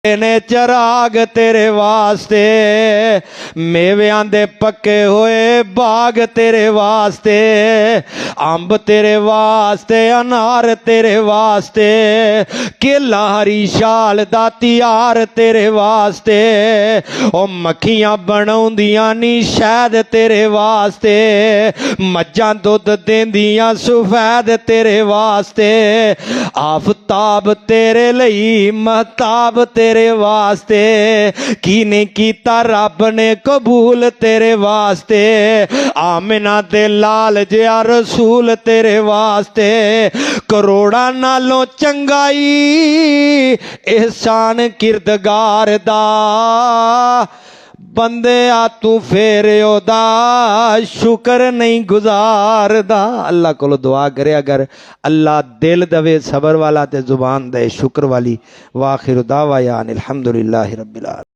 ने चराग तेरे वास्ते, मेवियां दे पक्के होए बाग तेरे वास्ते, अंब तेरे वास्ते, अनार तेरे वास्ते, केला हरी शाल दा त्यार तेरे वास्ते, ओ मक्खियां बनाउंदियां नी शहद तेरे वास्ते, मज्जां दुध देंदियां सफेद तेरे वास्ते, आफताब तेरे लई महताब तेरे वास्ते, की नहीं कीता रब ने कबूल तेरे वास्ते, आमिना दे लाल जिया रसूल तेरे वास्ते, करोड़ा नालों चंगाई एहसान किरदगार दा, बंदे आ तू फेर ओदा शुक्र नहीं गुजारदा। अल्लाह को दुआ करे अगर अल्लाह दिल दवे सबर वाला ते जुबान दे शुक्र वाली। वाखिर दावा यान अल्हम्दुलिल्लाहि रब्बिल आलमीन।